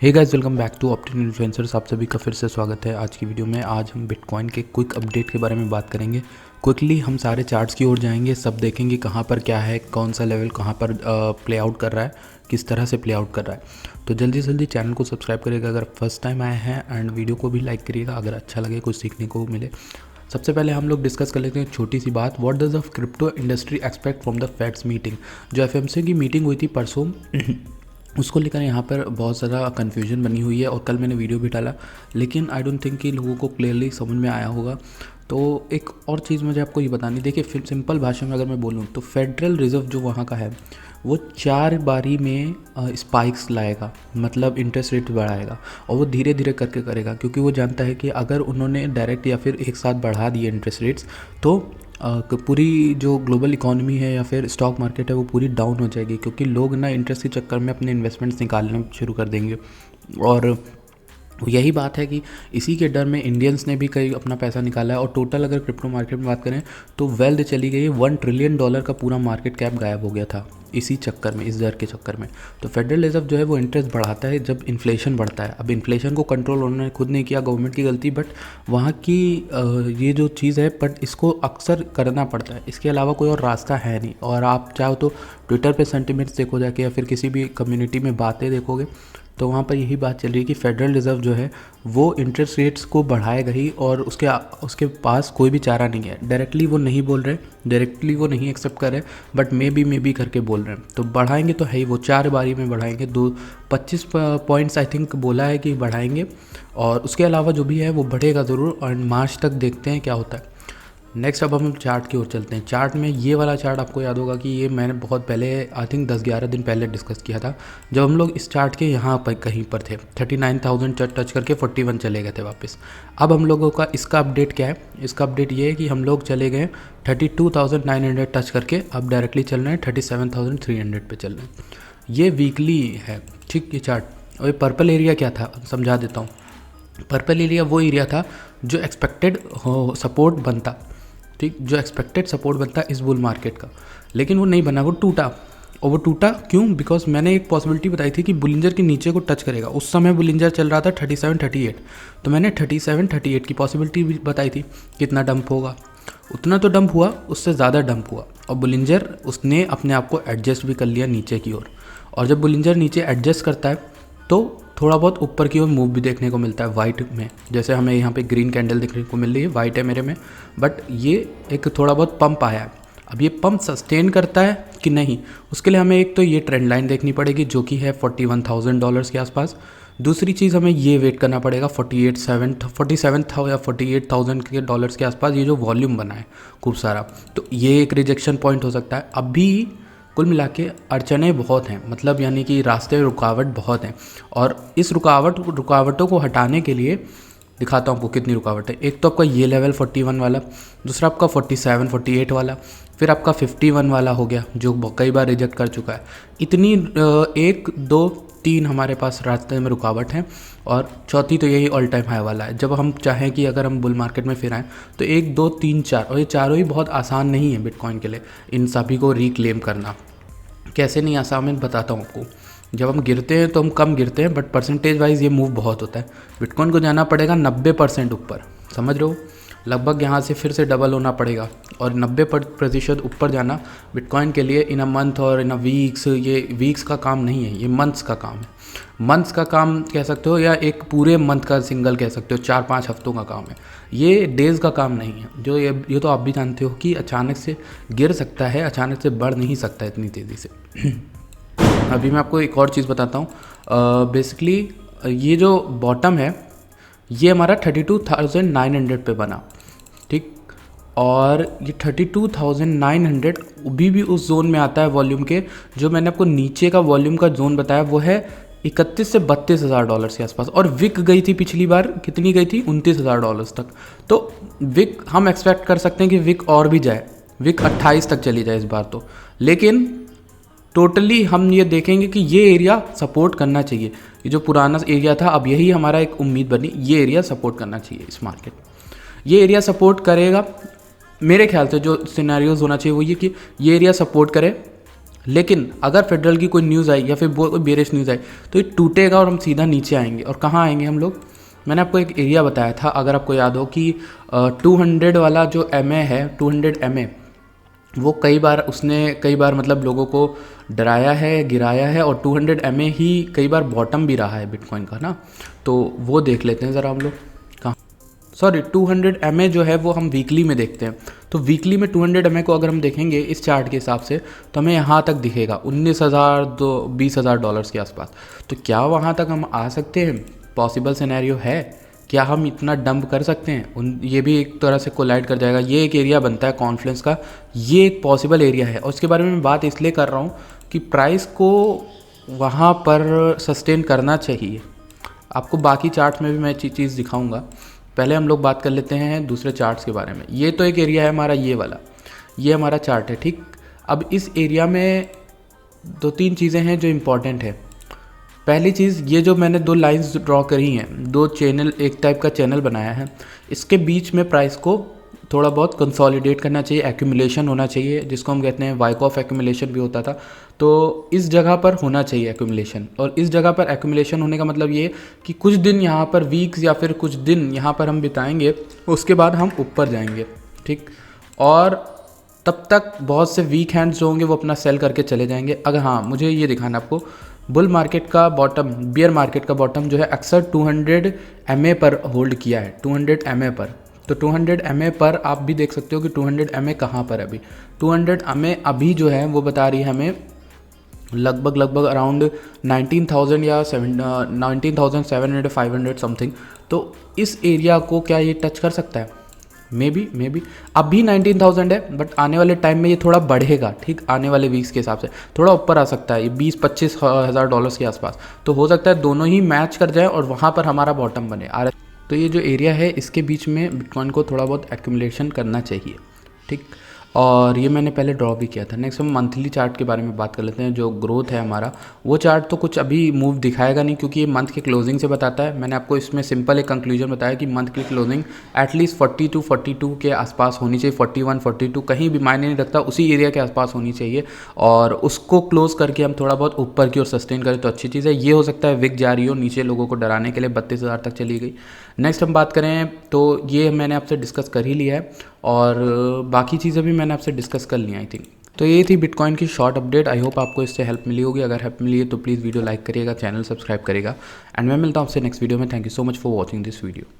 Hey guys, welcome back to Optin influencers. आप सभी का फिर से स्वागत है। आज की वीडियो में आज हम बिटकॉइन के क्विक अपडेट के बारे में बात करेंगे। क्विकली हम सारे चार्ट्स की ओर जाएंगे, सब देखेंगे कहाँ पर क्या है, कौन सा लेवल कहाँ पर प्ले आउट कर रहा है, किस तरह से प्ले आउट कर रहा है। तो जल्दी से जल्दी चैनल को सब्सक्राइब करिएगा अगर फर्स्ट टाइम आए हैं, एंड वीडियो को भी लाइक करिएगा अगर अच्छा लगे, कुछ सीखने को मिले। सबसे पहले हम लोग डिस्कस कर लेते हैं छोटी सी बात, what does the crypto industry expect from the fades meeting. जो एफएमसी की मीटिंग हुई थी परसों उसको लेकर यहाँ पर बहुत ज़्यादा कन्फ्यूजन बनी हुई है, और कल मैंने वीडियो भी डाला, लेकिन आई डोंट थिंक कि लोगों को क्लियरली समझ में आया होगा। तो एक और चीज़ मुझे आपको ये बतानी, देखिए सिंपल भाषा में अगर मैं बोलूँ तो फेडरल रिज़र्व जो वहाँ का है वो 4 बारी में स्पाइक्स लाएगा, मतलब इंटरेस्ट रेट बढ़ाएगा, और वो धीरे धीरे करके करेगा, क्योंकि वो जानता है कि अगर उन्होंने डायरेक्ट या फिर एक साथ बढ़ा दिए इंटरेस्ट रेट्स तो पूरी जो ग्लोबल इकॉनमी है या फिर स्टॉक मार्केट है वो पूरी डाउन हो जाएगी, क्योंकि लोग ना इंटरेस्ट के चक्कर में अपने इन्वेस्टमेंट्स निकालना शुरू कर देंगे। और यही बात है कि इसी के डर में इंडियंस ने भी कई अपना पैसा निकाला है, और टोटल अगर क्रिप्टो मार्केट में बात करें तो वेल्थ चली गई है, $1 ट्रिलियन का पूरा मार्केट कैप गायब हो गया था इसी चक्कर में, इस डर के चक्कर में। तो फेडरल रिजर्व जो है वो इंटरेस्ट बढ़ाता है जब इन्फ्लेशन बढ़ता है। अब इन्फ्लेशन को कंट्रोल उन्होंने खुद नहीं किया, गवर्नमेंट की गलती, बट वहाँ की ये जो चीज़ है, बट इसको अक्सर करना पड़ता है, इसके अलावा कोई और रास्ता है नहीं। और आप चाहो तो ट्विटर पे सेंटिमेंट्स देखो जाके, या फिर किसी भी कम्युनिटी में बातें देखोगे तो वहाँ पर यही बात चल रही है कि फेडरल रिज़र्व जो है वो इंटरेस्ट रेट्स को बढ़ाएगा ही, और उसके पास कोई भी चारा नहीं है। डायरेक्टली वो नहीं बोल रहे, डायरेक्टली वो नहीं एक्सेप्ट कर रहे, बट मे बी करके बोल रहे हैं। तो बढ़ाएंगे तो है ही, वो 4 बारी में बढ़ाएंगे, 25 पॉइंट्स आई थिंक बोला है कि बढ़ाएंगे, और उसके अलावा जो भी है वो बढ़ेगा ज़रूर, और मार्च तक देखते हैं क्या होता है। नेक्स्ट अब हम चार्ट की ओर चलते हैं। चार्ट में ये वाला चार्ट आपको याद होगा कि ये मैंने बहुत पहले आई थिंक 10-11 दिन पहले डिस्कस किया था, जब हम लोग इस चार्ट के यहाँ पर कहीं पर थे, 39,000 टच करके 41 चले गए थे वापस। अब हम लोगों का इसका अपडेट क्या है, इसका अपडेट ये है कि हम लोग चले गए 32,900 टच करके, अब डायरेक्टली चल रहे हैं 37,300 पे चल रहे हैं। ये वीकली है, ठीक ये चार्ट। और ये पर्पल एरिया क्या था समझा देता हूँ। पर्पल एरिया वो एरिया था जो एक्सपेक्टेड सपोर्ट बनता, ठीक, जो एक्सपेक्टेड सपोर्ट बनता इस बुल मार्केट का, लेकिन वो नहीं बना, वो टूटा। और वो टूटा क्यों? बिकॉज मैंने एक पॉसिबिलिटी बताई थी कि बुलिंजर के नीचे को टच करेगा। उस समय बुलिंजर चल रहा था 37-38, तो मैंने 37-38 की पॉसिबिलिटी भी बताई थी। कितना डंप होगा, उतना तो डंप हुआ, उससे ज़्यादा डंप हुआ, और बुलिंजर उसने अपने आप को एडजस्ट भी कर लिया नीचे की ओर। और जब बुलिंजर नीचे एडजस्ट करता है तो थोड़ा बहुत ऊपर की ओर मूव भी देखने को मिलता है वाइट में, जैसे हमें यहाँ पे ग्रीन कैंडल देखने को मिल रही है, वाइट है मेरे में, बट ये एक थोड़ा बहुत पंप आया है। अब ये पंप सस्टेन करता है कि नहीं, उसके लिए हमें एक तो ये ट्रेंड लाइन देखनी पड़ेगी जो कि है $41,000 के आसपास। दूसरी चीज़ हमें ये वेट करना पड़ेगा 47,000 या 48,000 के डॉलर्स के आसपास, ये जो वॉल्यूम बना है खूब सारा, तो ये एक रिजेक्शन पॉइंट हो सकता है। अभी कुल मिला के अड़चनें बहुत हैं, मतलब यानी कि रास्ते में रुकावट बहुत हैं, और इस रुकावटों को हटाने के लिए दिखाता हूँ आपको कितनी रुकावट है। एक तो आपका ये लेवल 41 वाला, दूसरा आपका 47-48 वाला, फिर आपका 51 वाला हो गया जो कई बार रिजेक्ट कर चुका है। इतनी 1 2 3 हमारे पास रास्ते में रुकावट है, और चौथी तो यही ऑल टाइम हाई वाला है। जब हम चाहें कि अगर हम बुल मार्केट में फिर आएँ तो 1 2 3 4, और ये चारों ही बहुत आसान नहीं है बिटकॉइन के लिए, इन सभी को रिक्लेम करना। कैसे नहीं आसान, मैं बताता हूँ आपको। जब हम गिरते हैं तो हम कम गिरते हैं, बट परसेंटेज वाइज ये मूव बहुत होता है। बिटकॉइन को जाना पड़ेगा 90% ऊपर, समझ रहे हो, लगभग यहाँ से फिर से डबल होना पड़ेगा, और 90% ऊपर जाना बिटकॉइन के लिए इन अ मंथ और इन अ वीक्स, ये वीक्स का काम नहीं है, ये मंथ्स का काम है। मंथ्स का काम कह सकते हो, या एक पूरे मंथ का सिंगल कह सकते हो, 4-5 हफ्तों का काम है, ये डेज़ का काम नहीं है। जो ये तो आप भी जानते हो कि अचानक से गिर सकता है, अचानक से बढ़ नहीं सकता इतनी तेज़ी से। अभी मैं आपको एक और चीज़ बताता हूँ। बेसिकली ये जो बॉटम है ये हमारा 32,900 पे बना, ठीक, और ये 32,900 भी उस जोन में आता है वॉल्यूम के, जो मैंने आपको नीचे का वॉल्यूम का जोन बताया वो है 31 से $32,000 के आसपास, और विक गई थी पिछली बार, कितनी गई थी, $29,000 तक। तो विक हम एक्सपेक्ट कर सकते हैं कि विक और भी जाए, विक 28 तक चली जाए इस बार तो, लेकिन टोटली हम ये देखेंगे कि ये एरिया सपोर्ट करना चाहिए। ये जो पुराना एरिया था, अब यही हमारा एक उम्मीद बनी, ये एरिया सपोर्ट करना चाहिए इस मार्केट, ये एरिया सपोर्ट करेगा। मेरे ख्याल से जो सिनेरियोज होना चाहिए वो ये कि ये एरिया सपोर्ट करे, लेकिन अगर फेडरल की कोई न्यूज़ आई या फिर कोई बेरिश न्यूज़ आई तो ये टूटेगा और हम सीधा नीचे आएंगे। और कहाँ आएंगे हम लोग? मैंने आपको एक एरिया बताया था, अगर आपको याद हो कि 200 वाला जो MA है, 200 MA, वो कई बार मतलब लोगों को डराया है, गिराया है, और 200 MA ही कई बार बॉटम भी रहा है बिटकॉइन का ना। तो वो देख लेते हैं ज़रा हम लोग। कहाँ? सॉरी, 200 MA जो है वो हम वीकली में देखते हैं। तो वीकली में 200 MA को अगर हम देखेंगे इस चार्ट के हिसाब से तो हमें यहाँ तक दिखेगा 19,000 $20,000 के आसपास। तो क्या वहाँ तक हम आ सकते हैं? पॉसिबल सिनेरियो है। क्या हम इतना डंप कर सकते हैं? ये भी एक तरह से कोलाइड कर जाएगा। ये एक एरिया बनता है कॉन्फ्लुएंस का, ये एक पॉसिबल एरिया है। और उसके बारे में मैं बात इसलिए कर रहा हूँ कि प्राइस को वहाँ पर सस्टेन करना चाहिए। आपको बाकी चार्ट्स में भी मैं चीज़ दिखाऊंगा। पहले हम लोग बात कर लेते हैं दूसरे चार्ट्स के बारे में। ये तो एक एरिया है हमारा, ये वाला, ये हमारा चार्ट है, ठीक। अब इस एरिया में 2-3 चीज़ें हैं जो इम्पॉर्टेंट है। पहली चीज़, ये जो मैंने 2 लाइंस ड्रॉ करी हैं, 2 चैनल, एक टाइप का चैनल बनाया है, इसके बीच में प्राइस को थोड़ा बहुत कंसोलिडेट करना चाहिए, एक्यूमुलेशन होना चाहिए, जिसको हम कहते हैं वाइकॉफ एक्यूमुलेशन भी होता था। तो इस जगह पर होना चाहिए एक्यूमुलेशन। और इस जगह पर एक्यूमुलेशन होने का मतलब ये कि कुछ दिन यहाँ पर, वीक्स या फिर कुछ दिन यहाँ पर हम बिताएंगे, उसके बाद हम ऊपर जाएंगे, ठीक। और तब तक बहुत से वीक हैंड्स जो होंगे वो अपना सेल करके चले जाएंगे। अगर हाँ, मुझे ये दिखाना आपको, बुल मार्केट का बॉटम, बियर मार्केट का बॉटम जो है अक्सर 200 MA पर होल्ड किया है, 200 MA पर। तो 200 MA पर आप भी देख सकते हो कि 200 MA कहाँ पर है अभी। 200 MA अभी जो है वो बता रही है हमें लगभग अराउंड 19,000 या 19,700 500 समथिंग। तो इस एरिया को क्या ये टच कर सकता है? मे बी अभी 19,000 है, बट आने वाले टाइम में ये थोड़ा बढ़ेगा, ठीक। आने वाले वीक्स के हिसाब से थोड़ा ऊपर आ सकता है, ये 20-25 हज़ार डॉलर्स के आसपास। तो हो सकता है दोनों ही मैच कर जाए और वहाँ पर हमारा बॉटम बने। तो ये जो एरिया है इसके बीच में बिटकॉइन को थोड़ा बहुत एक्यूमुलेशन करना चाहिए, ठीक। और ये मैंने पहले ड्रॉ भी किया था। नेक्स्ट हम मंथली चार्ट के बारे में बात कर लेते हैं। जो ग्रोथ है हमारा, वो चार्ट तो कुछ अभी मूव दिखाएगा नहीं, क्योंकि ये मंथ के क्लोजिंग से बताता है। मैंने आपको इसमें सिंपल एक कंक्लूजन बताया कि मंथ की क्लोजिंग एटलीस्ट 42 के आसपास होनी चाहिए, 41 42 कहीं भी मायने नहीं रखता, उसी एरिया के आसपास होनी चाहिए। और उसको क्लोज करके हम थोड़ा बहुत ऊपर की ओर सस्टेन करें तो अच्छी चीज़ है। ये हो सकता है विक जा रही हो नीचे लोगों को डराने के लिए, 32,000 तक चली गई। नेक्स्ट हम बात करें तो ये मैंने आपसे डिस्कस कर ही लिया है, और बाकी चीज़ें भी मैंने आपसे डिस्कस कर ली आई थिंक। तो ये थी बिटकॉइन की शॉर्ट अपडेट। आई होप आपको इससे हेल्प मिली होगी। अगर हेल्प मिली है तो प्लीज़ वीडियो लाइक करिएगा, चैनल सब्सक्राइब करिएगा, एंड मैं मिलता हूँ आपसे नेक्स्ट वीडियो में। Thank you so much for watching this video.